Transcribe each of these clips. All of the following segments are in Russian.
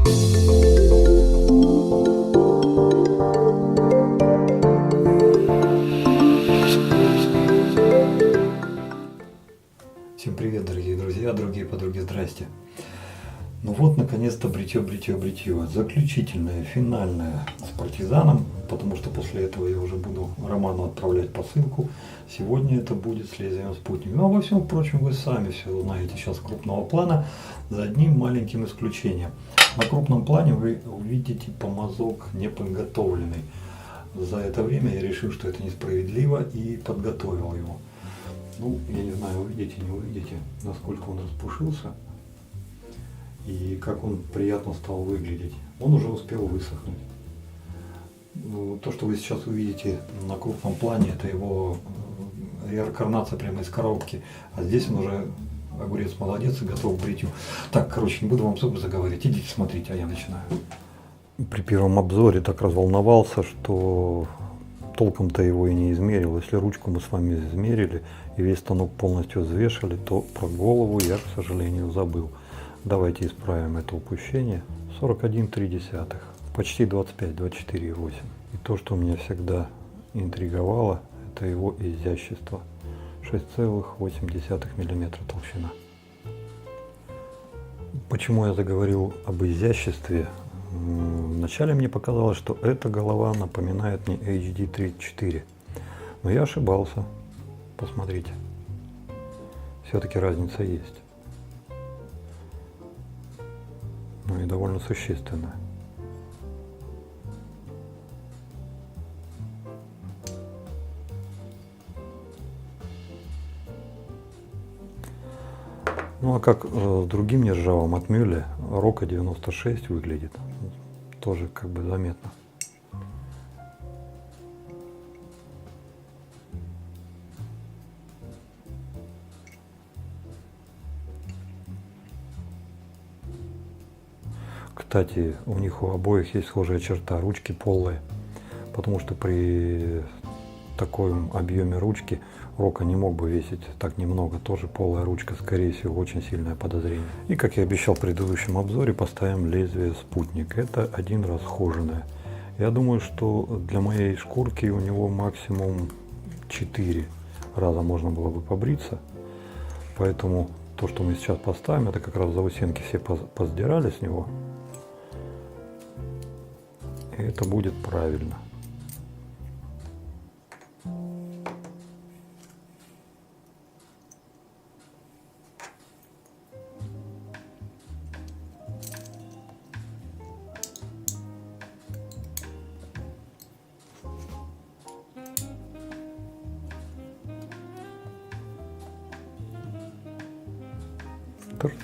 Всем привет, дорогие друзья, дорогие подруги, здрасте. Ну вот, наконец-то бритье. Заключительное, финальное с партизаном, потому что после этого я уже буду Роману отправлять посылку. Сегодня это будет с лезвием спутника. Ну, а во всем прочем, вы сами все узнаете сейчас крупного плана, за одним маленьким исключением. На крупном плане вы увидите помазок неподготовленный. За это время я решил, что это несправедливо, и подготовил его. Ну, я не знаю, увидите, не увидите, насколько он распушился и как он приятно стал выглядеть. Он уже успел высохнуть. Ну, то, что вы сейчас увидите на крупном плане, это его реинкарнация прямо из коробки. А здесь он уже, огурец молодец и готов к бритью. Так, короче, не буду вам зубы заговаривать. Идите смотрите, а я начинаю. При первом обзоре так разволновался, что толком-то его и не измерил. Если ручку мы с вами измерили и весь станок полностью взвешали, то про голову я, к сожалению, забыл. Давайте исправим это упущение. 41,3, почти 25, 24,8. И то, что меня всегда интриговало, это его изящество. 6,8 мм толщина. Почему я заговорил об изяществе? Вначале мне показалось, что эта голова напоминает мне HD34, но я ошибался. Посмотрите, все-таки разница есть, ну и довольно существенная. Ну а как с другим нержавым от Мюлле Рока 96 выглядит, тоже как бы заметно. Кстати, у них у обоих есть схожая черта, ручки полые, потому что при таком объеме ручки Рока не мог бы весить так немного, тоже полая ручка, скорее всего, очень сильное подозрение. И как я обещал в предыдущем обзоре, поставим лезвие спутник, это один раз схоженное. Я думаю, что для моей шкурки у него максимум 4 раза можно было бы побриться, поэтому то, что мы сейчас поставим, это как раз заусенки все поздирали с него. И это будет правильно. Торт.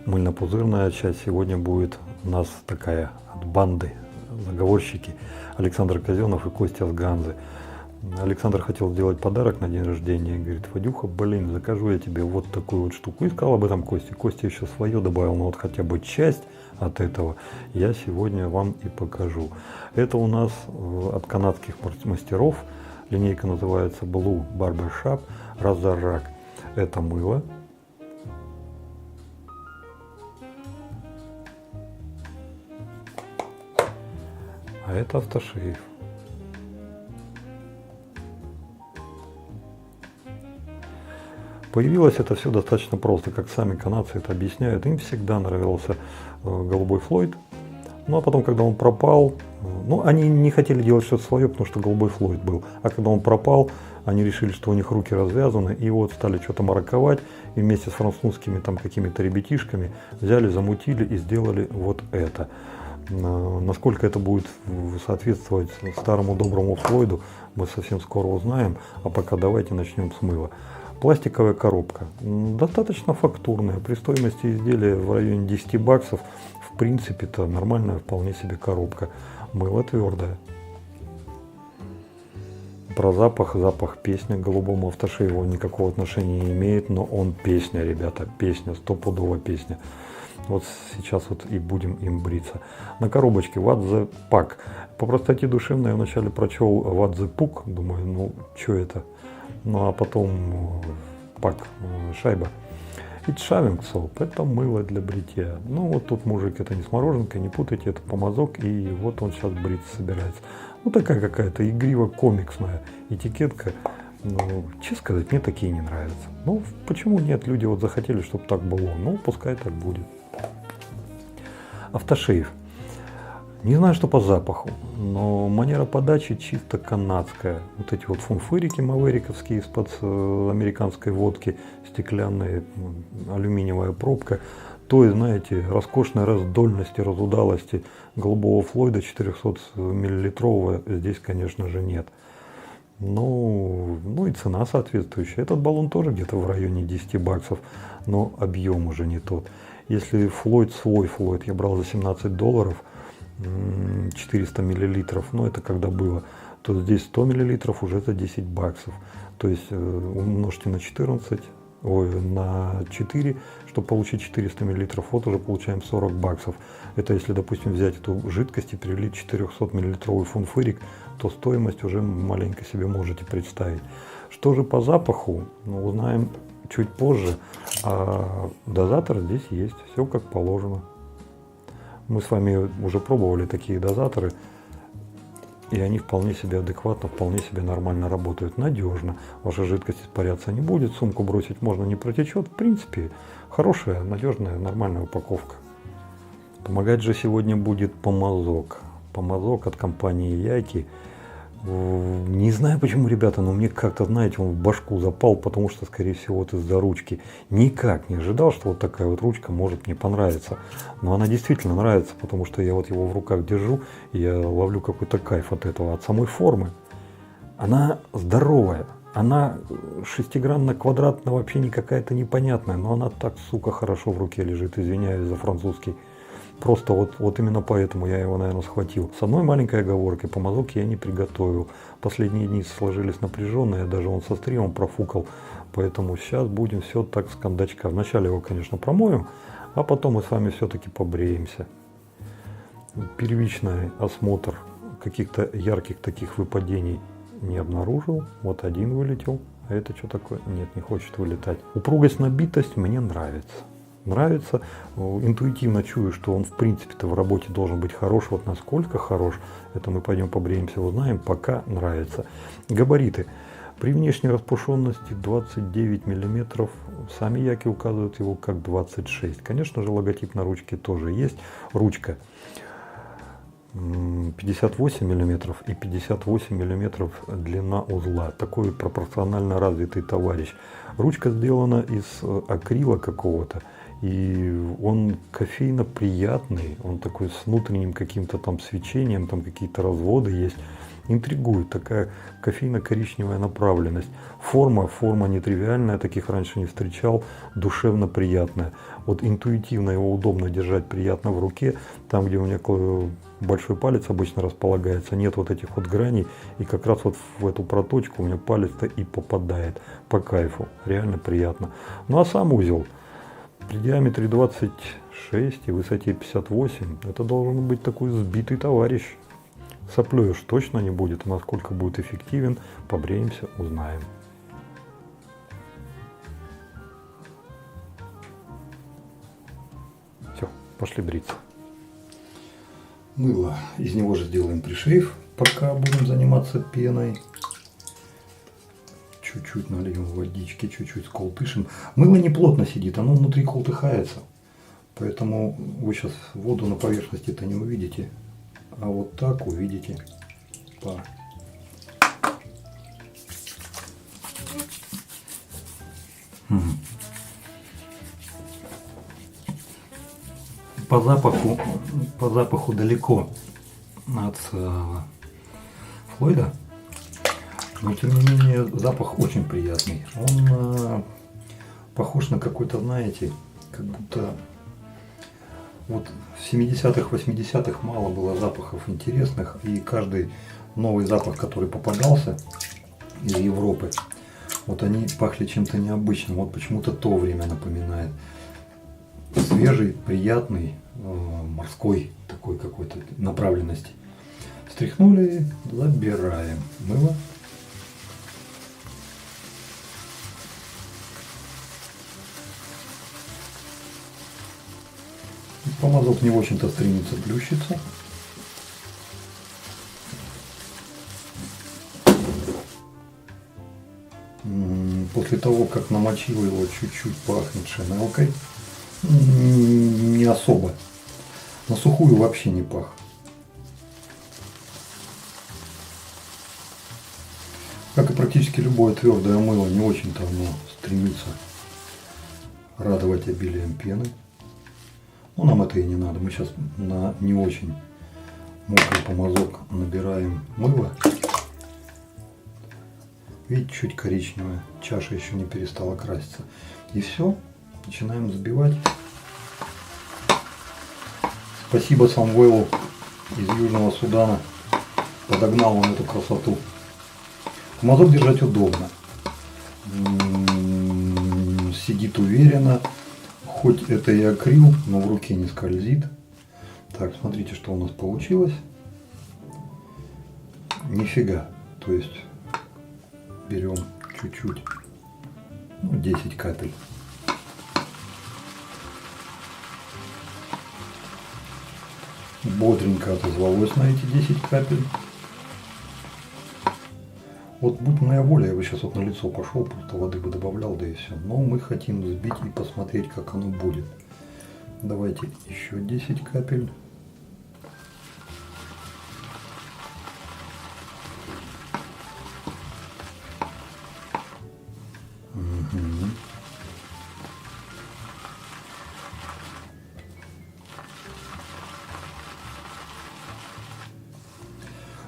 Мыльно-пузырная часть сегодня будет у нас такая от банды, заговорщики Александр Казенов и Костя с Ганзы. Александр хотел сделать подарок на день рождения и говорит: Вадюха, блин, закажу я тебе вот такую вот штуку. И сказал об этом Косте. Костя еще свое добавил, но вот хотя бы часть от этого я сегодня вам и покажу. Это у нас от канадских мастеров. Линейка называется Blue Barbershop Razor. Это мыло. А это автошейв. Появилось это все достаточно просто, как сами канадцы это объясняют. Им всегда нравился голубой Флойд. Ну а потом, когда он пропал, ну они не хотели делать что-то свое, потому что голубой Флойд был. А когда он пропал, они решили, что у них руки развязаны, и вот стали что-то мараковать, и вместе с французскими там какими-то ребятишками взяли, замутили и сделали вот это. Насколько это будет соответствовать старому доброму Флойду, мы совсем скоро узнаем, а пока давайте начнем с мыла. Пластиковая коробка, достаточно фактурная, при стоимости изделия в районе 10 баксов принципе-то нормальная вполне себе коробка. Мыло твердое. Про запах. Запах песня к голубому автошейву никакого отношения не имеет, но он песня, ребята, песня, стопудово песня. Вот сейчас вот и будем им бриться. На коробочке What the Pack. По простоте душевной я вначале прочел What the Puck, думаю, ну что это? Ну а потом пак, шайба. It's shaving soap, это мыло для бритья. Ну вот тут мужик, это не смороженка, не путайте, это помазок, и вот он сейчас бриться собирается. Ну такая какая-то игриво-комиксная этикетка. Ну, честно сказать, мне такие не нравятся. Ну, почему нет? Люди вот захотели, чтобы так было. Ну, пускай так будет. Автошейв. Не знаю, что по запаху, но манера подачи чисто канадская. Вот эти вот фунфырики мавериковские из-под американской водки, стеклянная алюминиевая пробка. Той, знаете, роскошной раздольности, разудалости голубого Флойда 400-миллилитрового здесь, конечно же, нет. Ну и цена соответствующая. Этот баллон тоже где-то в районе 10 баксов, но объем уже не тот. Если Флойд, свой Флойд я брал за $17, 400 миллилитров, ну это когда было, то здесь 100 миллилитров уже за 10 баксов. То есть умножьте на 14, на 4, чтобы получить 400 миллилитров, вот уже получаем 40 баксов. Это если, допустим, взять эту жидкость и перелить 400 миллилитровый фунфырик, то стоимость уже маленько себе можете представить. Что же по запаху, ну, узнаем чуть позже. А дозатор здесь есть, все как положено. Мы с вами уже пробовали такие дозаторы, и они вполне себе адекватно, вполне себе нормально работают, надежно. Ваша жидкость испаряться не будет, сумку бросить можно, не протечет. В принципе, хорошая, надежная, нормальная упаковка. Помогать же сегодня будет помазок. Помазок от компании Яки. Не знаю почему, ребята, но мне как-то, знаете, он в башку запал, потому что, скорее всего, вот из-за ручки. Никак не ожидал, что вот такая вот ручка может мне понравиться. Но она действительно нравится, потому что я вот его в руках держу, и я ловлю какой-то кайф от этого, от самой формы. Она здоровая, она шестигранно-квадратная, вообще не какая-то непонятная, но она так, сука, хорошо в руке лежит, извиняюсь за французский. Просто вот именно поэтому я его, наверное, схватил. С одной маленькой оговоркой, помазок я не приготовил. Последние дни сложились напряженные, даже он со стримом профукал. Поэтому сейчас будем все так с кондачка. Вначале его, конечно, промоем, а потом мы с вами все-таки побреемся. Первичный осмотр каких-то ярких таких выпадений не обнаружил. Вот один вылетел. А это что такое? Нет, не хочет вылетать. Упругость, набитость мне нравится. Нравится, интуитивно чую, что он в принципе-то в работе должен быть хорош. Вот насколько хорош, это мы пойдем побреемся, узнаем, пока нравится. Габариты. При внешней распушенности 29 мм, сами Яки указывают его как 26. Конечно же, логотип на ручке тоже есть. Ручка 58 мм и 58 мм длина узла. Такой пропорционально развитый товарищ. Ручка сделана из акрила какого-то. И он кофейно приятный, он такой с внутренним каким-то там свечением, там какие-то разводы есть. Интригует, такая кофейно-коричневая направленность. Форма нетривиальная, таких раньше не встречал, душевно приятная. Вот интуитивно его удобно держать, приятно в руке. Там, где у меня большой палец обычно располагается, нет вот этих вот граней. И как раз вот в эту проточку у меня палец-то и попадает по кайфу. Реально приятно. Ну а сам узел при диаметре 26 и высоте 58, это должен быть такой сбитый товарищ. Соплей уж точно не будет, а насколько будет эффективен, побреемся, узнаем. Все, пошли бриться. Мыло, из него же сделаем пришейф, пока будем заниматься пеной. Чуть-чуть нальем водички, чуть-чуть сколтышим. Мыло не плотно сидит, оно внутри колтыхается. Поэтому вы сейчас воду на поверхности-то не увидите. А вот так увидите. По запаху далеко от Флойда. Но тем не менее запах очень приятный. Он похож на какой-то, знаете, как будто Вот в 70-х, 80-х мало было запахов интересных, и каждый новый запах, который попадался из Европы, вот они пахли чем-то необычным. Вот почему-то то время напоминает. Свежий, приятный, морской такой какой-то направленности. Стряхнули, забираем мыло. Помазок не очень-то стремится плющиться. После того, как намочил его, чуть-чуть пахнет шинелкой. Не особо. На сухую вообще не пах. Как и практически любое твердое мыло, не очень-то оно стремится радовать обилием пены. Но нам это и не надо. Мы сейчас на не очень мокрый помазок набираем мыло. Видите, чуть коричневая. Чаша еще не перестала краситься. И все. Начинаем взбивать. Спасибо Самвелу из Южного Судана. Подогнал он эту красоту. Помазок держать удобно. Сидит уверенно. Хоть это и акрил, но в руке не скользит. Так, смотрите, что у нас получилось. Нифига. То есть берем чуть-чуть, 10 капель. Бодренько отозвалось на эти 10 капель. Вот будь моя воля, я бы сейчас вот на лицо пошел, просто воды бы добавлял, да и все. Но мы хотим взбить и посмотреть, как оно будет. Давайте еще 10 капель. Угу.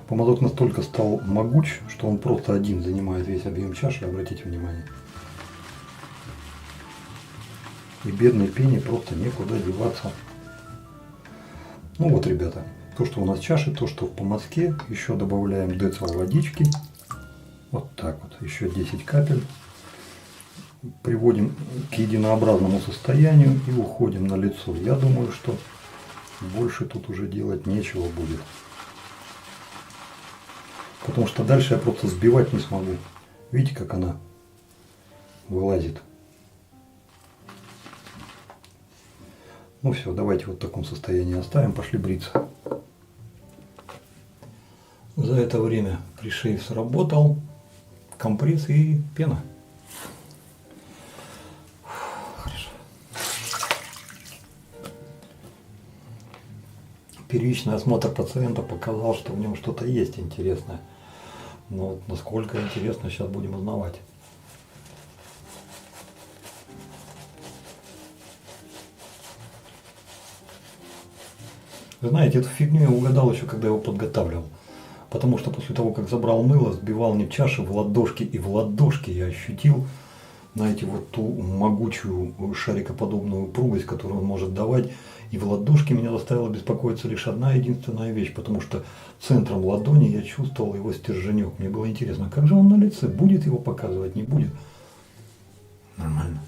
Помазок настолько стал могуч, что он просто один занимает весь объем чаши, обратите внимание. И бедной пене просто некуда деваться. Ну вот, ребята, то, что у нас чаши, то, что в помазке, еще добавляем децл водички. Вот так вот, еще 10 капель. Приводим к единообразному состоянию и уходим на лицо. Я думаю, что больше тут уже делать нечего будет. Потому что дальше я просто сбивать не смогу. Видите, как она вылазит. Ну все, давайте вот в таком состоянии оставим. Пошли бриться. За это время пришейв сработал. Компресс и пена. Хорошо. Первичный осмотр пациента показал, что в нем что-то есть интересное. Но вот насколько интересно, сейчас будем узнавать. Вы знаете, эту фигню я угадал еще, когда его подготавливал. Потому что после того, как забрал мыло, сбивал не в чаши, в ладошки. И в ладошки я ощутил, знаете, вот ту могучую шарикоподобную упругость, которую он может давать. И в ладошке меня заставила беспокоиться лишь одна единственная вещь, потому что центром ладони я чувствовал его стерженек. Мне было интересно, как же он на лице, будет его показывать, не будет? Нормально.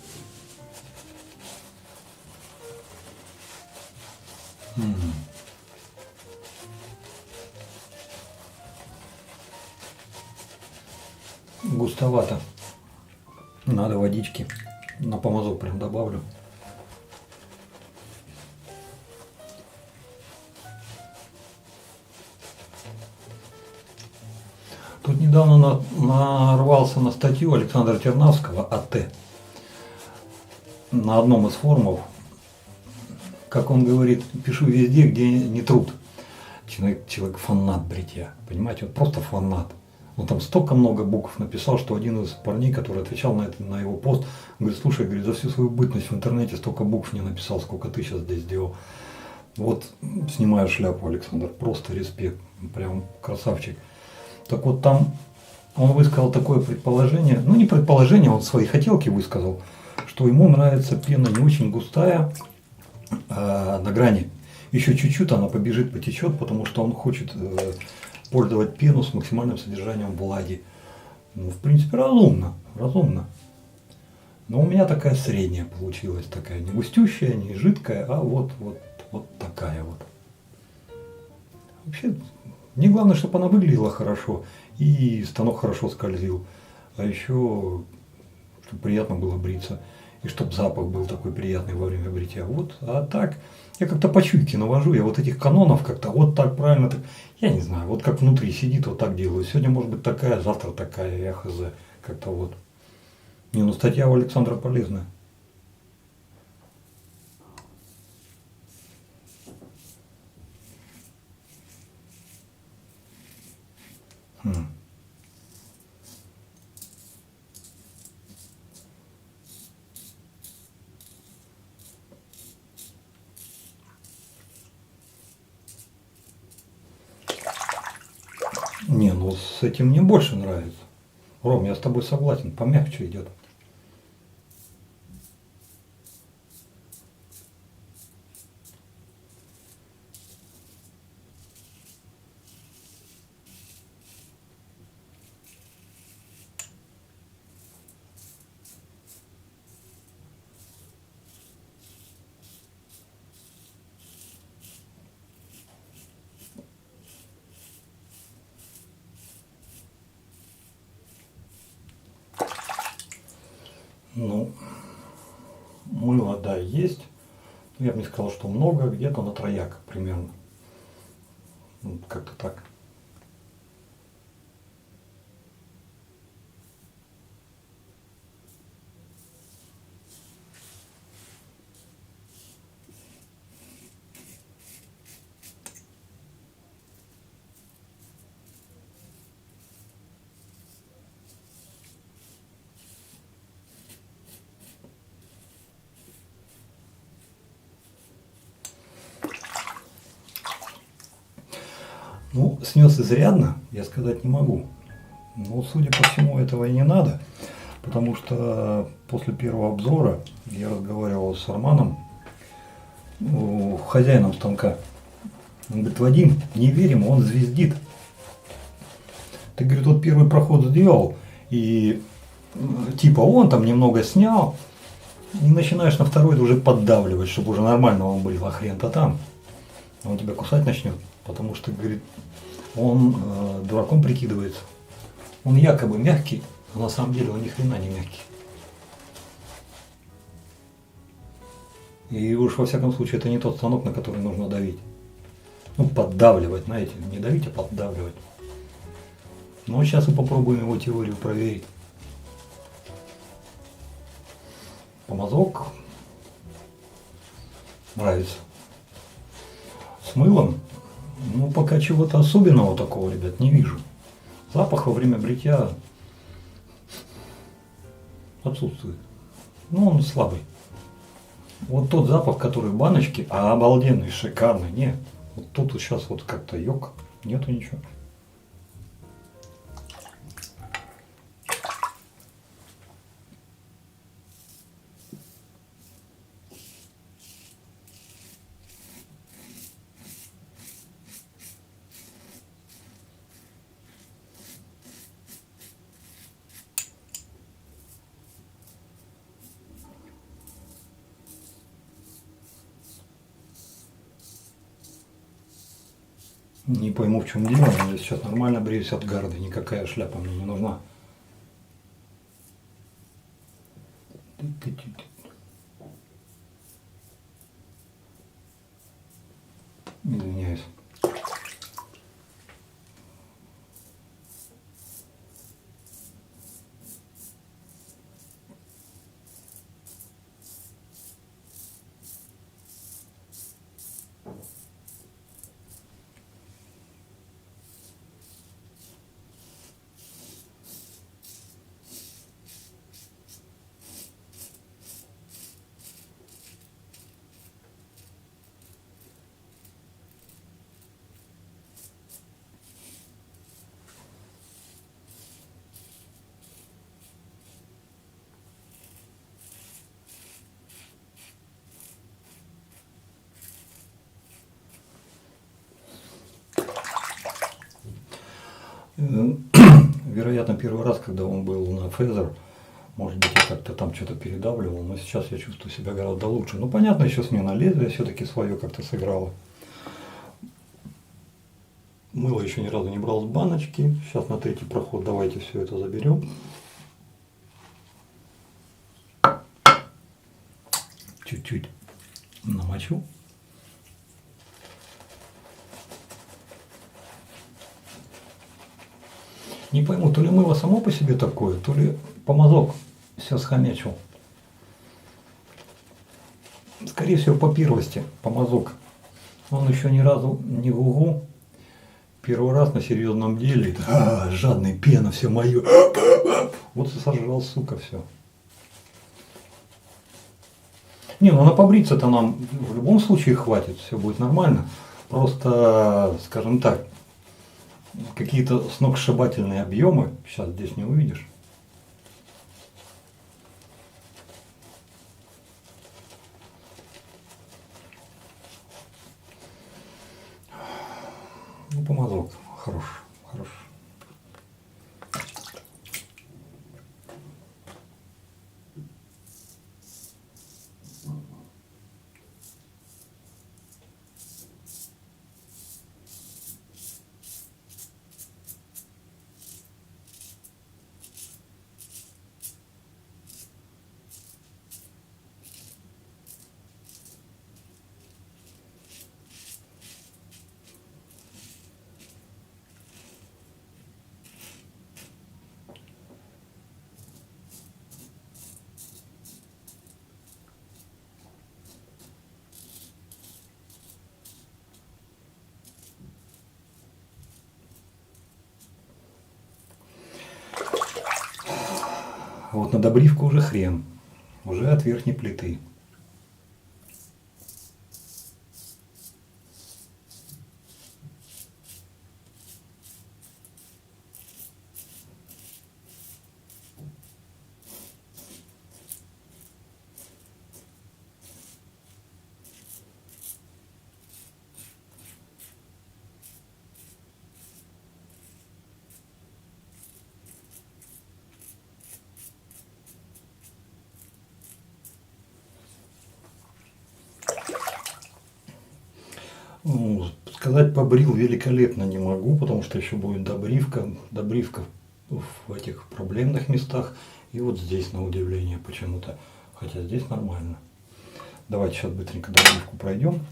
Густовато. Надо водички. На помазок прям добавлю. Тут недавно нарвался на статью Александра Тернавского АТ на одном из форумов. Как он говорит, пишу везде, где не труд. Человек фанат бритья. Понимаете, вот просто фанат. Он там столько много букв написал, что один из парней, который отвечал на его пост, говорит: слушай, говорит, за всю свою бытность в интернете столько букв не написал, сколько ты сейчас здесь сделал. Вот снимаю шляпу, Александр, просто респект, прям красавчик. Так вот там он высказал такое предположение, ну не предположение, он свои хотелки высказал, что ему нравится пена не очень густая, на грани. Еще чуть-чуть она побежит, потечет, потому что он хочет пользовать пену с максимальным содержанием влаги. Ну, в принципе, разумно, разумно. Но у меня такая средняя получилась, такая не густющая, не жидкая, а вот такая вот. Вообще, мне главное, чтобы она выглядела хорошо и станок хорошо скользил. А еще, чтобы приятно было бриться. И чтобы запах был такой приятный во время бритья. Вот, а так, я как-то по чуйке навожу, я вот этих канонов как-то вот так правильно, так, я не знаю, вот как внутри сидит, вот так делаю. Сегодня может быть такая, завтра такая, я хз, как-то вот. Не, ну статья у Александра полезная. Хм. Не, ну с этим мне больше нравится. Ром, я с тобой согласен, помягче идет. Ну, мыло, да, есть. Я бы не сказал, что много, где-то на трояк примерно. Ну, как-то так. Ну, снес изрядно, я сказать не могу. Но, судя по всему, этого и не надо. Потому что после первого обзора я разговаривал с Арманом, ну, хозяином станка. Он говорит: Вадим, не верим, он звездит. Ты, говорит, вот первый проход сделал, и типа он там немного снял, и начинаешь на второй уже поддавливать, чтобы уже нормально он был, а хрен-то там. Он тебя кусать начнет, потому что, говорит, он дураком прикидывается. Он якобы мягкий, но на самом деле он ни хрена не мягкий. И уж во всяком случае это не тот станок, на который нужно давить. Ну, поддавливать, знаете, не давить, а поддавливать. Ну, сейчас мы попробуем его теорию проверить. Помазок нравится. С мылом, ну, пока чего-то особенного такого, ребят, не вижу. Запах во время бритья отсутствует. Ну, он слабый. Вот тот запах, который в баночке, а обалденный, шикарный, нет. Вот тут вот сейчас вот как-то ёк, нету ничего. Не пойму, в чем дело, но я сейчас нормально бреюсь от гарды, никакая шляпа мне не нужна. Извиняюсь. Вероятно, первый раз, когда он был на Feather, может быть, я как-то там что-то передавливал, но сейчас я чувствую себя гораздо лучше. Ну, понятно, еще смена лезвия все-таки свое как-то сыграла. Мыло еще ни разу не брал с баночки. Сейчас на третий проход давайте все это заберем. Чуть-чуть намочу. Не пойму, то ли мыло само по себе такое, то ли помазок все схомячил. Скорее всего, по первости помазок. Он еще ни разу не гугу. Первый раз на серьезном деле. Жадный, пена, все мое. Вот и сожрал, сука, все. Не, ну на побриться-то нам в любом случае хватит, все будет нормально. Просто, скажем так, какие-то сногсшибательные объемы сейчас здесь не увидишь. Ну, помазок хорош, хорош. А вот на добривку уже хрен, уже от верхней плиты. Ну, сказать побрил великолепно не могу, потому что еще будет добривка в этих проблемных местах. И вот здесь, на удивление, почему-то. Хотя здесь нормально. Давайте сейчас быстренько добривку пройдем.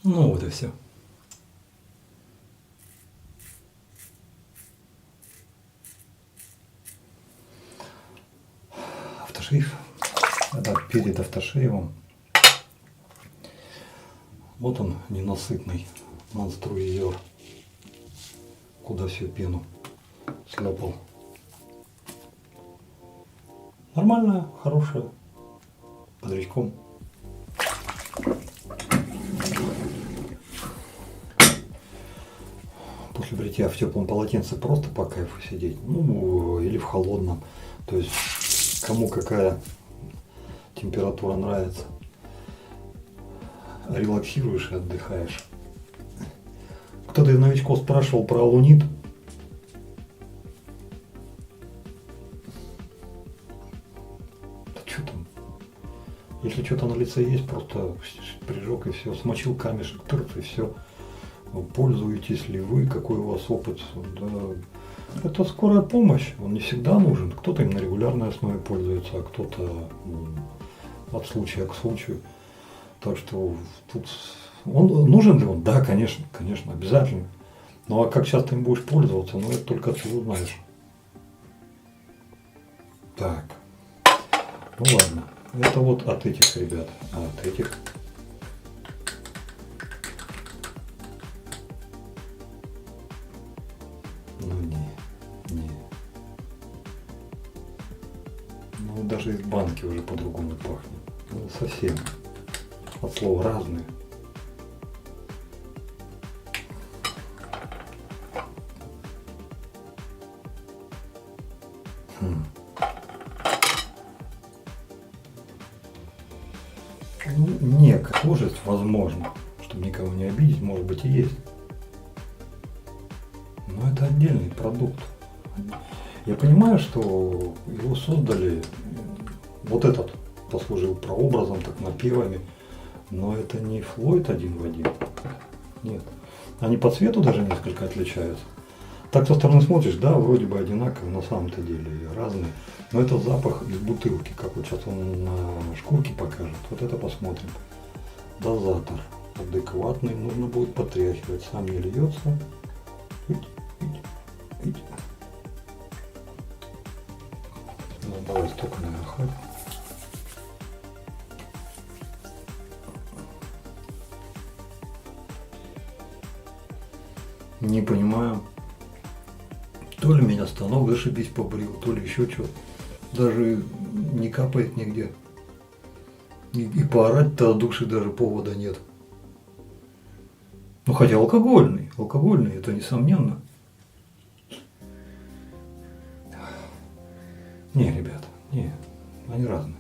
Ну вот и все. Автошейв. Это перед автошейвом. Вот он, ненасытный монструйер. Куда всю пену сляпал. Нормальная, хорошая. Бодрячком. После бритья в теплом полотенце просто по кайфу сидеть. Ну, или в холодном. То есть, кому какая температура нравится. Релаксируешь и отдыхаешь. Кто-то из новичков спрашивал про алунит. Если что-то на лице есть, просто прижег и все, смочил камешек, тырц и все. Пользуетесь ли вы, какой у вас опыт? Да. Это скорая помощь, он не всегда нужен. Кто-то им на регулярной основе пользуется, а кто-то от случая к случаю. Так что тут он нужен ли он? Да, конечно, конечно, обязательно. Ну а как часто им будешь пользоваться, ну это только ты узнаешь. Так, ну ладно. Это вот от этих ребят, а от этих. Ну не. Ну даже из банки уже по-другому пахнет. Ну, совсем. От слова разные. Некая схожесть, возможно, чтобы никого не обидеть, может быть и есть. Но это отдельный продукт. Я понимаю, что его создали, вот этот послужил прообразом, так напевами, но это не Флойд один в один. Нет. Они по цвету даже несколько отличаются. Так со стороны смотришь, да, вроде бы одинаковые, на самом-то деле разные. Но это запах из бутылки, как вот сейчас он на шкурке покажет. Вот это посмотрим. Дозатор адекватный, нужно будет потряхивать, сам не льется. Ну, давай столько наверху. Не понимаю. То ли меня станок зашибись побрил, то ли еще что. Даже не капает нигде. И поорать-то от души даже повода нет. Ну хотя алкогольный, это несомненно. Не, ребята, не, они разные.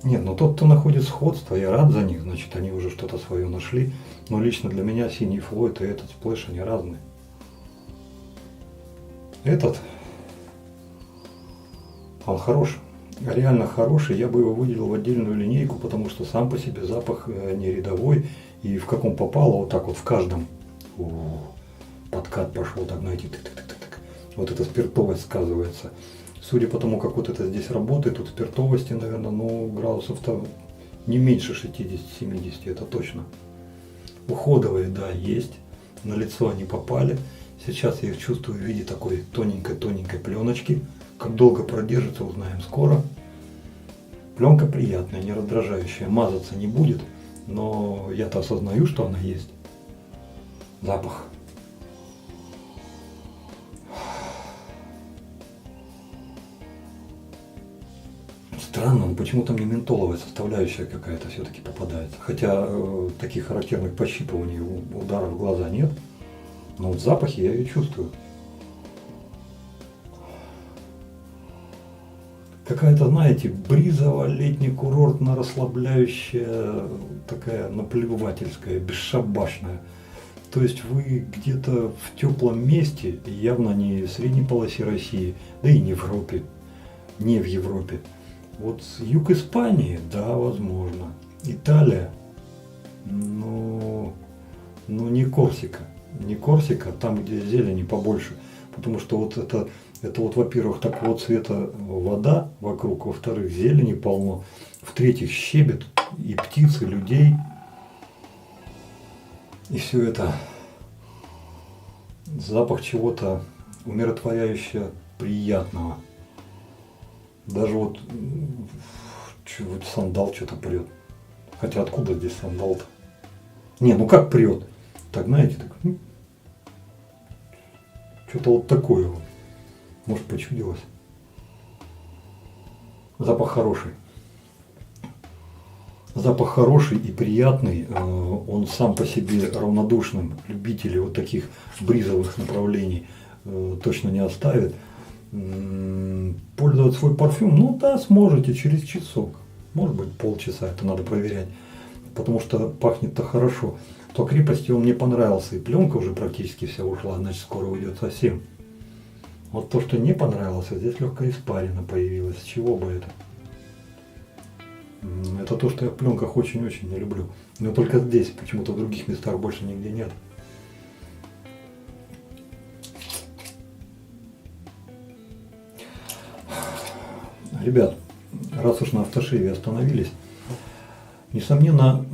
Нет, но тот, кто находит сходство, я рад за них, значит они уже что-то свое нашли. Но лично для меня синий Флойд и этот сплэш, они разные. Этот, он хороший, реально хороший, я бы его выделил в отдельную линейку, потому что сам по себе запах не рядовой, и в каком попало, вот так вот в каждом подкат пошел, так знаете, тык-тык-тык-тык. Вот эта спиртовость сказывается. Судя по тому, как вот это здесь работает, тут спиртовости, наверное, ну градусов-то не меньше 60-70, это точно. Уходовые, да, есть, на лицо они попали. Сейчас я их чувствую в виде такой тоненькой пленочки. Как долго продержится, узнаем скоро. Пленка приятная, не раздражающая. Мазаться не будет, но я-то осознаю, что она есть. Запах. Странно, но почему-то мне ментоловая составляющая какая-то все-таки попадается. Хотя таких характерных пощипываний, ударов в глаза нет. Но вот в запахе я ее чувствую. Какая-то, знаете, бризовая, летне-курортно-расслабляющая, такая наплевательская, бесшабашная. То есть вы где-то в теплом месте, явно не в средней полосе России, да и не в Европе. Не в Европе. Вот юг Испании, да, возможно. Италия, ну не Корсика. Не Корсика, там, где зелени побольше. Потому что вот это вот, во-первых, такого цвета вода вокруг, во-вторых, зелени полно, в-третьих, щебет и птицы, людей. И все это запах чего-то умиротворяюще приятного. Даже вот сандал что-то прет. Хотя откуда здесь сандал-то? Не, ну как прет? Так, знаете, так, что-то вот такое вот. Может, почудилось. Запах хороший. Запах хороший и приятный. Он сам по себе равнодушным любителей вот таких бризовых направлений точно не оставит. Пользовать свой парфюм, ну да, сможете через часок. Может быть, полчаса, это надо проверять. Потому что пахнет-то хорошо. По крепости он мне понравился, и пленка уже практически вся ушла, значит скоро уйдет совсем. Вот то, что не понравилось, здесь легкая испарина появилась. С чего бы это? Это то, что я в пленках очень-очень не люблю. Но только здесь, почему-то в других местах больше нигде нет. Ребят, раз уж на автошейве остановились, несомненно,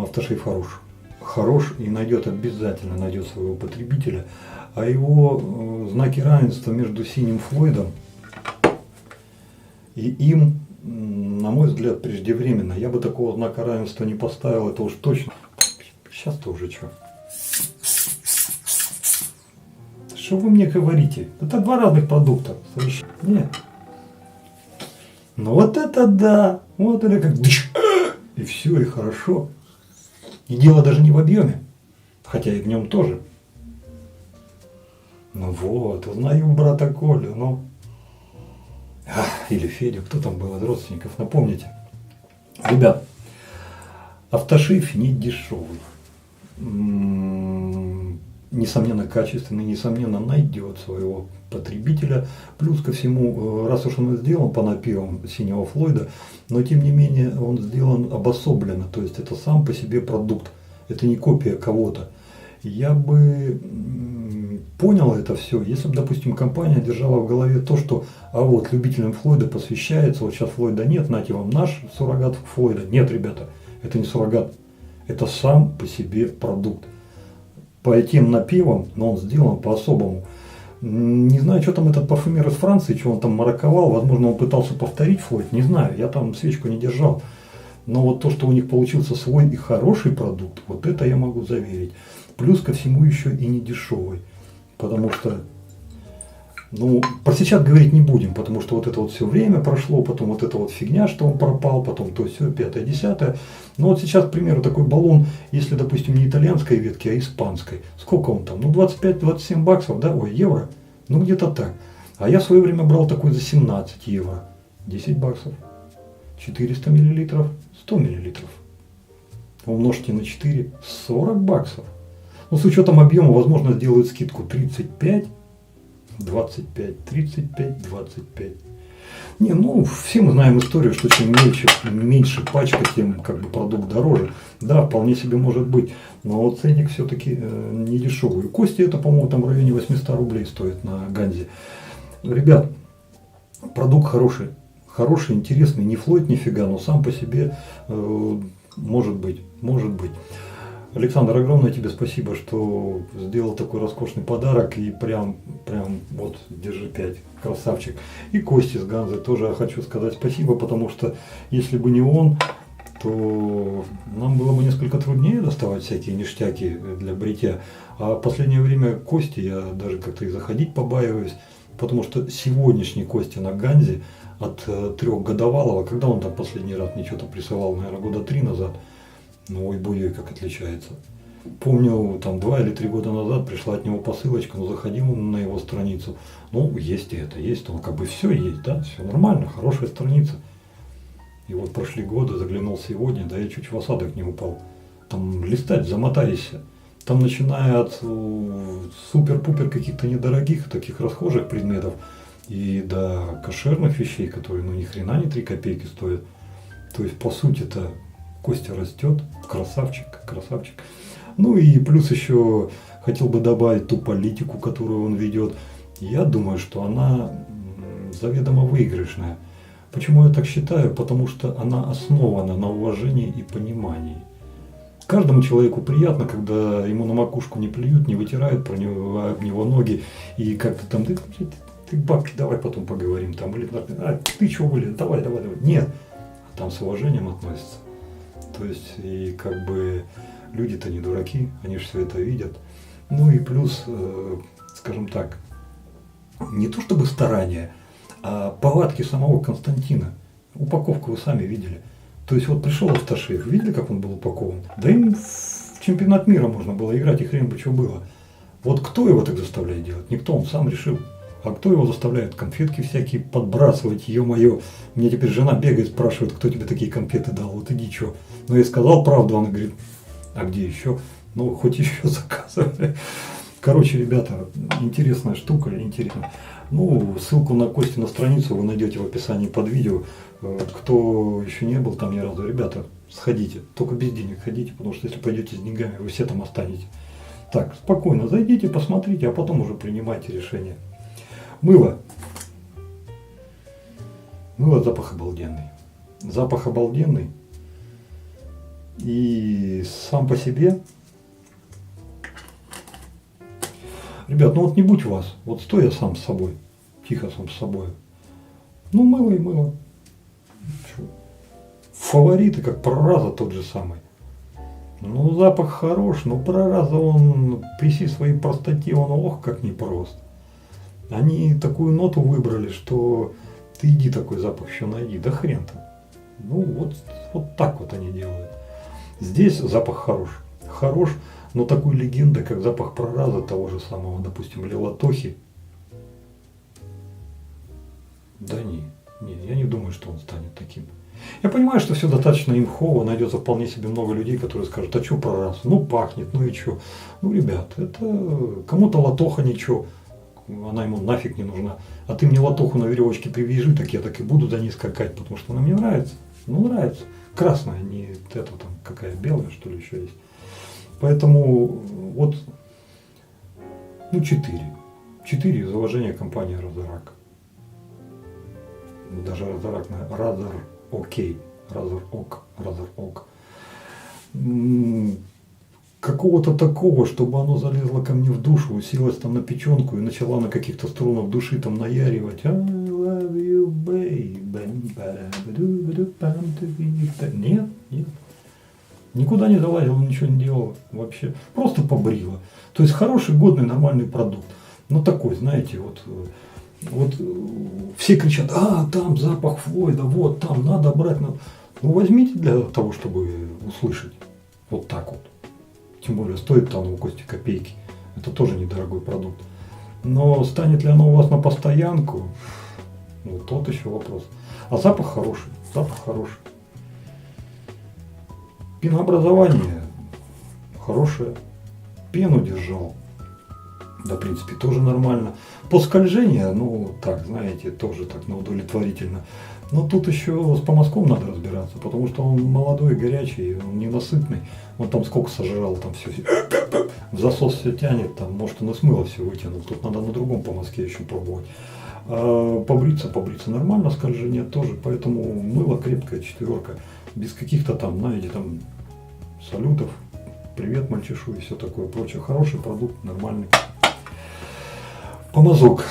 автошейв хорош. Хорош и обязательно найдет своего потребителя. А его знаки равенства между синим Флойдом и им, на мой взгляд, преждевременно. Я бы такого знака равенства не поставил, это уж точно. Сейчас-то уже что? Что вы мне говорите? Это два разных продукта. Нет. Ну вот это да. Вот это как дыш. И все, и хорошо. И дело даже не в объеме. Хотя и в нем тоже. Ну вот, узнаю брата Колю, ну. Или Федю, кто там был из родственников, напомните. Ребят, автошейв не дешевый. Несомненно качественный, несомненно найдет своего потребителя. Плюс ко всему, раз уж он сделан по напевам синего Флойда, но тем не менее он сделан обособленно, то есть это сам по себе продукт, это не копия кого-то. Я бы понял это все, если бы, допустим, компания держала в голове то, что а вот любителям Флойда посвящается, вот сейчас Флойда нет, нате вам наш суррогат Флойда. Нет, ребята, это не суррогат, это сам по себе продукт. По тем напевам, но он сделан по-особому. Не знаю, что там этот парфюмер из Франции, что он там мараковал, возможно, он пытался повторить Флойд, не знаю, я там свечку не держал. Но вот то, что у них получился свой и хороший продукт, вот это я могу заверить. Плюс ко всему еще и не дешевый. Потому что, ну, про сейчас говорить не будем, потому что вот это вот все время прошло, потом вот эта вот фигня, что он пропал, потом то все, 5-10. Но вот сейчас, к примеру, такой баллон, если, допустим, не итальянской ветки, а испанской, сколько он там? Ну, 25-27 баксов, да, ой, евро, ну, где-то так. А я в свое время брал такой за 17 евро, 10 баксов, 400 миллилитров, 100 миллилитров. Умножьте на 4, 40 баксов. Ну, с учетом объема, возможно, сделают скидку 35, 25, 35, 25. Не, ну, все мы знаем историю, что чем меньше пачка, тем как бы продукт дороже. Да, вполне себе может быть. Но вот ценник все-таки не дешевый. Кости это, по-моему, там в районе 800 рублей стоит на Ганзе. Ребят, продукт хороший. Хороший, интересный. Не Флойд нифига, но сам по себе может быть. Может быть. Александр, огромное тебе спасибо, что сделал такой роскошный подарок и прям вот, держи 5, красавчик. И Кости с Ганзы тоже хочу сказать спасибо, потому что если бы не он, то нам было бы несколько труднее доставать всякие ништяки для бритья. А в последнее время Кости я даже как-то и заходить побаиваюсь, потому что сегодняшний Кости на Ганзе от 3-годовалого, когда он там последний раз мне что-то присылал, наверное, года 3 назад, ну, ой, буй, как отличается. Помню, там 2 или 3 года назад пришла от него посылочка, но заходил на его страницу. Ну, есть и это, есть, он как бы все есть, да, все нормально, хорошая страница. И вот прошли годы, заглянул сегодня, да я чуть в осадок не упал. Там листать, замотались. Там начиная от супер-пупер каких-то недорогих, таких расхожих предметов, и до кошерных вещей, которые, ну, ни хрена не 3 копейки стоят. То есть, по сути-то, Костя растет, красавчик, красавчик. Ну и плюс еще хотел бы добавить ту политику, которую он ведет. Я думаю, что она заведомо выигрышная. Почему я так считаю? Потому что она основана на уважении и понимании. Каждому человеку приятно, когда ему на макушку не плюют, не вытирают про него, об него ноги и как-то там, ты бабки, давай потом поговорим, там, или ты чего, блин, давай. Нет, а там с уважением относятся. То есть, и как бы люди-то не дураки, они же все это видят. Ну и плюс, скажем так, не то чтобы старания, а повадки самого Константина. Упаковку вы сами видели. То есть вот пришел автошейв, видели, как он был упакован? Да им в чемпионат мира можно было играть, и хрен бы что было. Вот кто его так заставляет делать? Никто, он сам решил. А кто его заставляет конфетки всякие подбрасывать, ё-моё. Мне теперь жена бегает, спрашивает, кто тебе такие конфеты дал, вот иди чё. Ну я сказал правду, она говорит, а где еще? Ну хоть еще заказывали. Короче, ребята, интересная штука, интересно. Ну, ссылку на Кости на страницу вы найдете в описании под видео. Кто еще не был там ни разу, ребята, сходите. Только без денег ходите, потому что если пойдете с деньгами, вы все там останетесь. Так, спокойно зайдите, посмотрите, а потом уже принимайте решение. Мыло. Мыло запах обалденный. Запах обалденный. И сам по себе. Ребят, ну вот не будь вас. Вот стой я сам с собой. Тихо сам с собой. Ну, мыло и мыло. Фавориты, как прораза тот же самый. Ну, запах хорош, но прораза он при всей своей простоте, он ох, как непрост. Они такую ноту выбрали, что ты иди такой запах еще найди, да хрен там. Ну, вот так вот они делают. Здесь запах хорош. Хорош, но такой легенды, как запах прораза того же самого, допустим, Лилатохи. Да не, я не думаю, что он станет таким. Я понимаю, что все достаточно имхово, найдется вполне себе много людей, которые скажут, а что прораз? Ну пахнет, ну и что? Ну, ребят, это кому-то латоха ничего, она ему нафиг не нужна. А ты мне латоху на веревочке привяжи, так я так и буду за ней скакать, потому что она мне нравится. Ну, нравится. Красная, не это там какая, белая, что ли, еще есть. Поэтому вот, ну, 4 из уважения компании Разорак. Даже Разорак, Разор окей, Разор ок. Какого-то такого, чтобы оно залезло ко мне в душу, уселось там на печенку и начала на каких-то струнах души там наяривать. I love you, baby. Нет. Никуда не залазила, ничего не делала вообще. Просто побрила. То есть хороший, годный, нормальный продукт. Но такой, знаете, вот все кричат, там запах Флойда, вот там надо брать. Ну возьмите для того, чтобы услышать. Вот так вот. Тем более стоит там у Кости копейки. Это тоже недорогой продукт. Но станет ли оно у вас на постоянку? Ну, тот еще вопрос. А запах хороший. Пенообразование хорошее. Пену держал. Да, в принципе, тоже нормально. По скольжению, ну, так, знаете, тоже так удовлетворительно. Но тут еще с помазком надо разбираться, потому что он молодой, горячий, он ненасытный. Он там сколько сожрал, там все в засос все тянет, там, может, он и смыло все вытянул. Тут надо на другом помазке еще пробовать. А побриться нормально, скольжение тоже. Поэтому мыло крепкое, 4. Без каких-то там, знаете, там салютов. Привет, мальчишу и все такое прочее. Хороший продукт, нормальный. Помазок.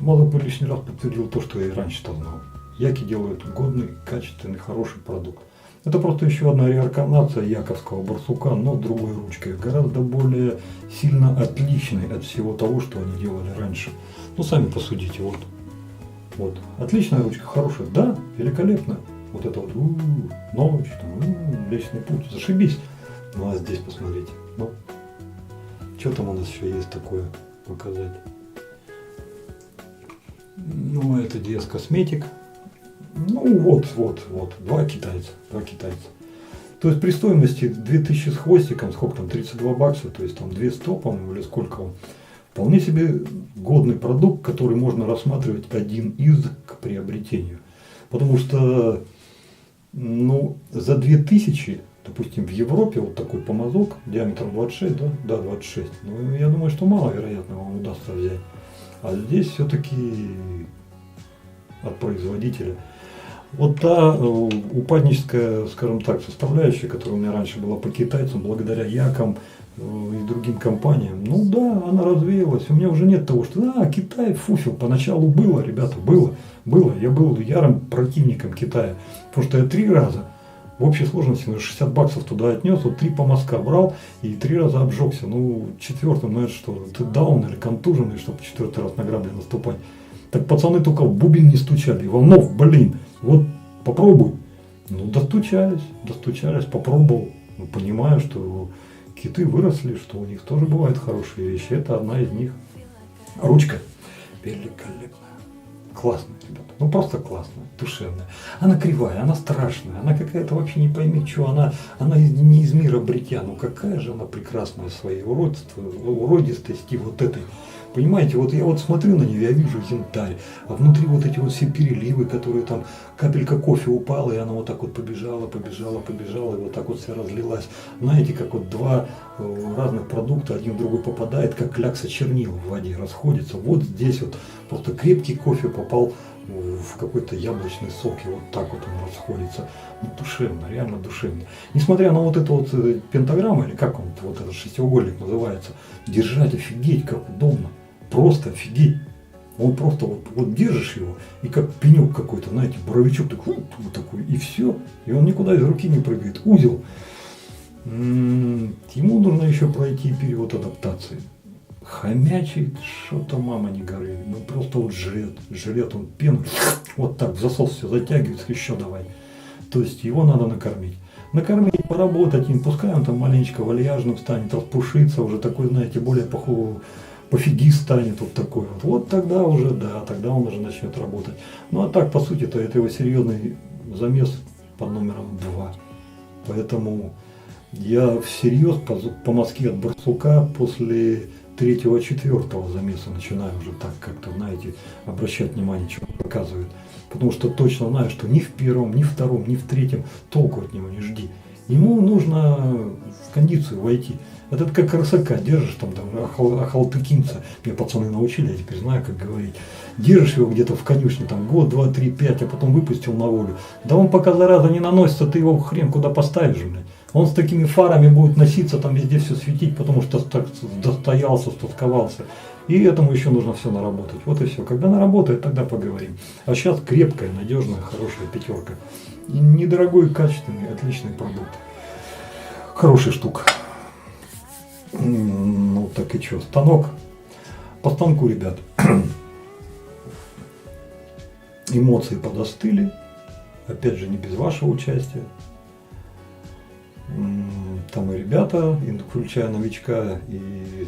Мазок лишний раз подтвердил то, что я и раньше-то знал. Яки делают годный, качественный, хороший продукт. Это просто еще одна реинкарнация яковского барсука, но другой ручкой. Гораздо более сильно отличной от всего того, что они делали раньше. Ну, сами посудите. Вот. Отличная ручка, хорошая. Да, великолепно. Вот это вот ночь, Млечный Путь. Зашибись. Ну, а здесь посмотрите. Ну, что там у нас еще есть такое показать? Ну, это DS Косметик. Ну, вот. 2 китайца. То есть при стоимости 2000 с хвостиком, сколько там, 32 бакса, то есть там 200, по-моему, или сколько он. Вполне себе годный продукт, который можно рассматривать один из к приобретению. Потому что, ну, за 2000, допустим, в Европе вот такой помазок диаметром 26, да? Да, 26. Ну, я думаю, что маловероятно вам удастся взять. А здесь все-таки от производителя. Вот та упадническая, скажем так, составляющая, которая у меня раньше была по китайцам, благодаря якам и другим компаниям, ну да, она развеялась. У меня уже нет того, что Китай фуфел. Поначалу было, ребята, было. Я был ярым противником Китая. Потому что я 3 раза в общей сложности 60 баксов туда отнес, вот 3 помазка брал и 3 раза обжегся. Ну, 4-м, ну это что, ты даун или контуженный, чтобы 4-й раз на грабли наступать. Так пацаны только в бубен не стучали. Иванов, блин, вот попробуй. Ну, достучались, попробовал. Ну, понимаю, что киты выросли, что у них тоже бывают хорошие вещи. Это одна из них. Ручка великолепная. классная, ребята. Ну просто классная, душевная. Она кривая, она страшная, она какая-то вообще не пойми что, она не из мира бритья. Ну какая же она прекрасная в своей уродистости вот этой. Понимаете, вот я вот смотрю на нее, я вижу янтарь, а внутри вот эти вот все переливы, которые там, капелька кофе упала, и она вот так вот побежала, и вот так вот вся разлилась. Знаете, как вот два разных продукта, один в другой попадает, как клякса чернил в воде, расходится. Вот здесь вот просто крепкий кофе попал в какой-то яблочный сок, и вот так вот он расходится. Ну, душевно, реально душевно. Несмотря на вот эту вот пентаграмму, или как он, вот этот шестиугольник называется, держать офигеть, как удобно. Просто офигеть. Он просто вот держишь его, и как пенек какой-то, знаете, боровичок такой, вот такой, и все. И он никуда из руки не прыгает. Узел. Ему нужно еще пройти период адаптации. Хомячий, что-то мама не горюй. Ну просто вот жрет он пену. Вот так в засос все затягивается, еще давай. То есть его надо накормить. Накормить, поработать им, пускай он там маленечко вальяжным станет, распушится, уже такой, знаете, более пофигист станет вот такой вот. Вот тогда уже, да, тогда он уже начнет работать. Ну а так, по сути-то, это его серьезный замес под номером 2. Поэтому я всерьез по мазке от барсука после 3-4 замеса начинаю уже так как-то, знаете, обращать внимание, что он показывает. Потому что точно знаю, что ни в первом, ни в втором, ни в третьем толку от него не жди. Ему нужно в кондицию войти. Это как рысака, держишь там ахалтыкинца. Меня пацаны научили, я теперь знаю, как говорить. Держишь его где-то в конюшне, там год, 2, 3, 5, а потом выпустил на волю. Да он пока зараза не наносится, ты его хрен куда поставишь, блядь. Он с такими фарами будет носиться, там везде все светить, потому что достоялся, стосковался. И этому еще нужно все наработать. Вот и все. Когда наработает, тогда поговорим. А сейчас крепкая, надежная, хорошая 5. Недорогой, качественный, отличный продукт. Хорошая штука. Ну так и что, станок. По станку, ребят, эмоции подостыли. Опять же, не без вашего участия. Там и ребята, включая новичка и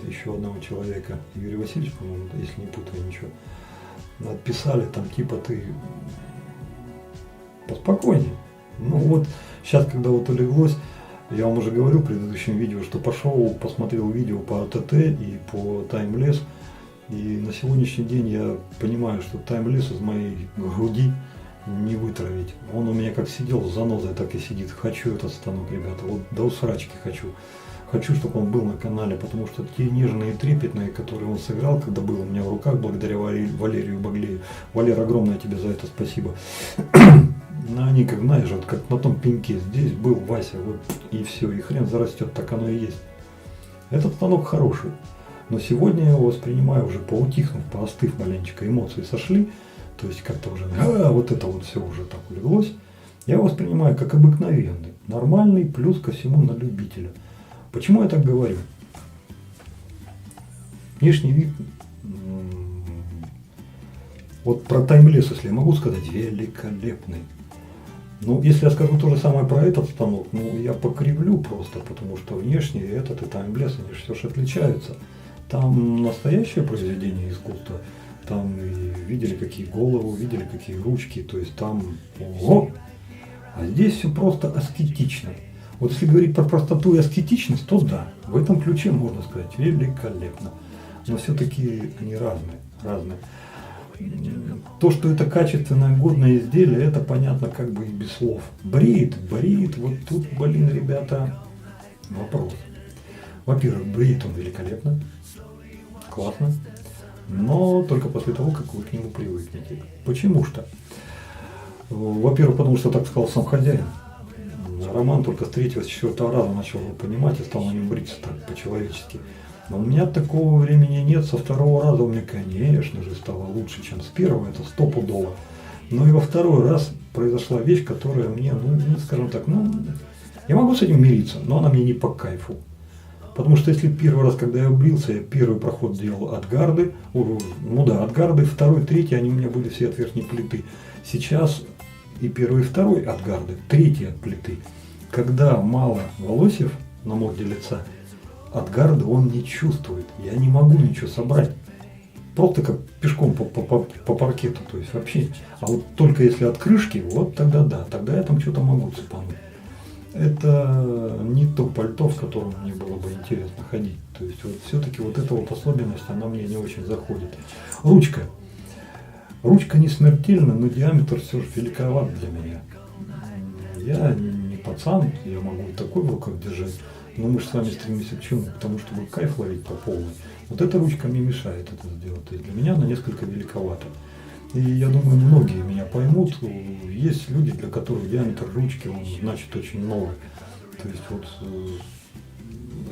еще одного человека, Юрий Васильевич, по-моему, если не путаю ничего, отписали там типа ты поспокойнее. Ну вот, сейчас, когда вот улеглось, я вам уже говорил в предыдущем видео, что пошел, посмотрел видео по АТТ и по таймлесс, и на сегодняшний день я понимаю, что таймлесс из моей груди не вытравить. Он у меня как сидел с занозой, так и сидит. Хочу этот станок, ребята, вот до усрачки хочу. Хочу, чтобы он был на канале, потому что те нежные и трепетные, которые он сыграл, когда был у меня в руках, благодаря Валерию Баглею. Валер, огромное тебе за это спасибо. Они, как знаешь, вот как на том пеньке, здесь был Вася, вот и все, и хрен зарастет, так оно и есть. Этот станок хороший, но сегодня я его воспринимаю уже поутихнув, поостыв маленечко, эмоции сошли. То есть как-то уже, вот это вот все уже так улеглось. Я его воспринимаю как обыкновенный, нормальный, плюс ко всему на любителя. Почему я так говорю? Внешний вид, вот про таймлесс, если я могу сказать, великолепный. Ну, если я скажу то же самое про этот станок, ну, я покривлю просто, потому что внешне этот и таймлесс, они же все же отличаются. Там настоящее произведение искусства. Там и видели, какие головы, видели, какие ручки, то есть там ого! А здесь все просто аскетично. Вот если говорить про простоту и аскетичность, то да, в этом ключе можно сказать великолепно. Но все-таки они разные. То, что это качественное, годное изделие, это понятно как бы и без слов. Бреет, вот тут, блин, ребята, вопрос. Во-первых, бреет он великолепно, классно. Но только после того, как вы к нему привыкнете. Почему что? Во-первых, потому что так сказал сам хозяин. Роман только с 3-4 раза начал его понимать и стал на нем бриться так по-человечески. Но у меня такого времени нет. Со 2-го раза у меня, конечно же, стало лучше, чем с 1-го. Это стопудово. Но и во 2-й раз произошла вещь, которая мне, скажем так, я могу с этим мириться, но она мне не по кайфу. Потому что если 1-й раз, когда я брился, я 1-й проход делал от гарды, от гарды, 2-й, 3-й, они у меня были все от верхней плиты. Сейчас и 1-й, и 2-й от гарды, 3-й от плиты. Когда мало волосьев на морде лица, от гарды он не чувствует. Я не могу ничего собрать. просто как пешком по паркету, то есть вообще. А вот только если от крышки, вот тогда да, тогда я там что-то могу цепануть. Это не то пальто, в котором мне было бы интересно ходить. То есть вот все-таки вот эта вот особенность, она мне не очень заходит. Ручка. Ручка не смертельна, но диаметр все же великоват для меня. Я не пацан, я могу и такой в руках держать, но мы же с вами стремимся к чему? К тому, чтобы кайф ловить по полной. Вот эта ручка мне мешает это сделать. То есть для меня она несколько великовата. И я думаю, многие меня поймут. Есть люди, для которых диаметр ручки, он значит очень много. То есть вот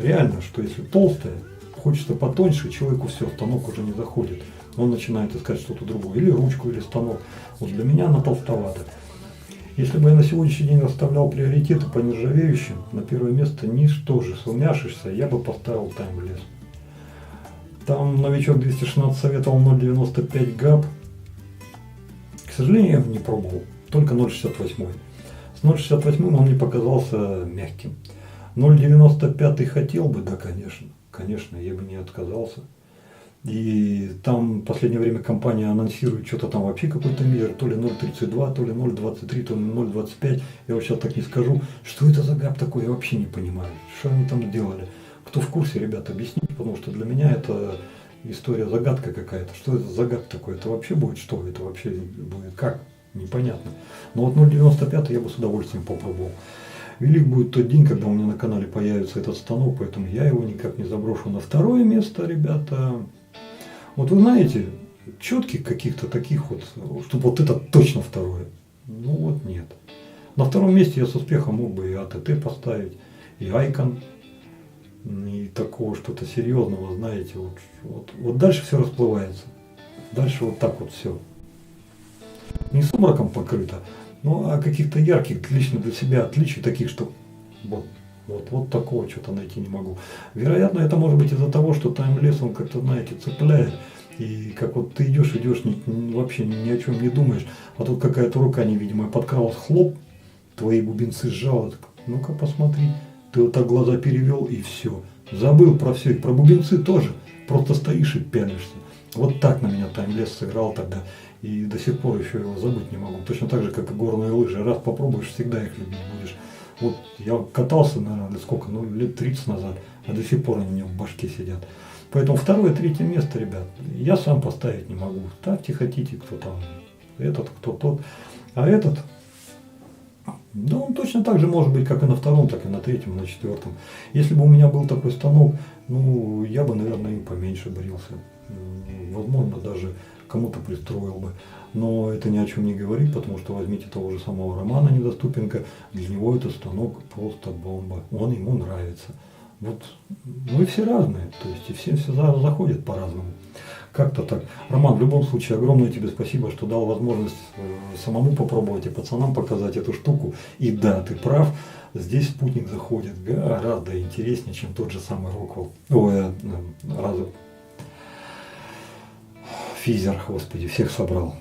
реально, что если толстая, хочется потоньше, человеку все, станок уже не заходит. Он начинает искать что-то другое. Или ручку, или станок. Вот для меня она толстовата. Если бы я на сегодняшний день расставлял приоритеты по нержавеющим, на первое место ничтоже сумняшишься, я бы поставил таймлесс. Там новичок 216 советовал 0,95 гап. К сожалению, я его не пробовал, только 0,68. С 0,68 он мне показался мягким. 0,95 хотел бы, да, конечно. Конечно, я бы не отказался. И там в последнее время компания анонсирует что-то там вообще какой-то мизер, то ли 0,32, то ли 0,23, то ли 0,25. Я вот сейчас так не скажу, что это за гап такой, я вообще не понимаю, что они там сделали. Кто в курсе, ребята, объясните, потому что для меня это история загадка какая-то. Что это за гап такой? Это вообще будет что? Это вообще будет как? Непонятно. Но вот 0,95 я бы с удовольствием попробовал. Велик будет тот день, когда у меня на канале появится этот станок, поэтому я его никак не заброшу. На второе место, ребята, вот вы знаете, четких каких-то таких вот, чтобы вот это точно второе. Ну вот нет. На втором месте я с успехом мог бы и АТТ поставить, и Айкон, и такого что-то серьезного, знаете, вот дальше все расплывается. Дальше вот так вот все. Не сумраком покрыто, ну а каких-то ярких лично для себя отличий, таких, что вот такого что-то найти не могу. Вероятно, это может быть из-за того, что таймлесс он как-то, знаете, цепляет. И как вот ты идешь, вообще ни о чем не думаешь, а тут какая-то рука невидимая подкралась, хлоп, твои бубенцы сжала, ну-ка посмотри, ты вот так глаза перевел и все. Забыл про все, и про бубенцы тоже, просто стоишь и пялишься. Вот так на меня таймлесс сыграл тогда, и до сих пор еще его забыть не могу. Точно так же, как и горные лыжи, раз попробуешь, всегда их любить будешь. Вот я катался, наверное, сколько, лет 30 назад, а до сих пор они у меня в башке сидят. Поэтому второе, третье место, ребят, я сам поставить не могу. Ставьте, хотите, кто там, этот, кто тот. А этот, да он точно так же может быть, как и на втором, так и на третьем, на четвертом. Если бы у меня был такой станок, ну, я бы, наверное, им поменьше брился. Возможно, даже кому-то пристроил бы. Но это ни о чем не говорит, потому что возьмите того же самого Романа Недоступенко, для него этот станок просто бомба, он ему нравится. Вот мы все разные, то есть и всем все заходит по-разному. Как-то так. Роман, в любом случае, огромное тебе спасибо, что дал возможность самому попробовать и пацанам показать эту штуку. И да, ты прав, здесь спутник заходит гораздо интереснее, чем тот же самый Роквелл. Физер, господи, всех собрал.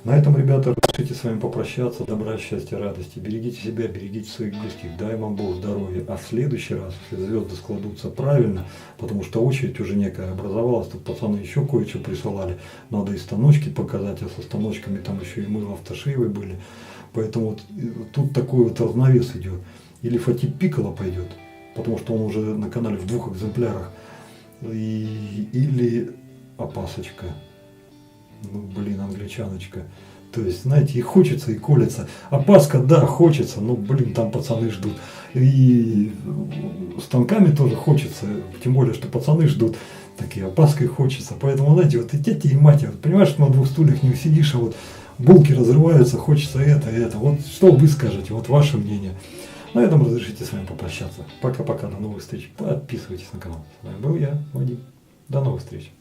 На этом, ребята, решите с вами попрощаться. Добра, счастья, радости. Берегите себя, берегите своих близких. Дай вам Бог здоровья. А в следующий раз, если звезды складутся правильно, потому что очередь уже некая образовалась, тут пацаны еще кое-что присылали. Надо и станочки показать, а со станочками там еще и мы автошивы были. Поэтому вот тут такой вот разновес идет. Или Фатип Пикколо пойдет, потому что он уже на канале в 2 экземплярах. Или опасочка. Ну, блин, англичаночка. То есть, знаете, и хочется, и колется. Опаска, да, хочется, но, блин, там пацаны ждут. И станками тоже хочется, тем более, что пацаны ждут. Так и опаской хочется. Поэтому, знаете, вот и тети, и мать, вот, понимаешь, что на 2 стульях не усидишь, а вот булки разрываются, хочется это и это. Вот что вы скажете, вот ваше мнение. На этом разрешите с вами попрощаться. Пока-пока, до новых встреч. Подписывайтесь на канал. С вами был я, Вадим. До новых встреч.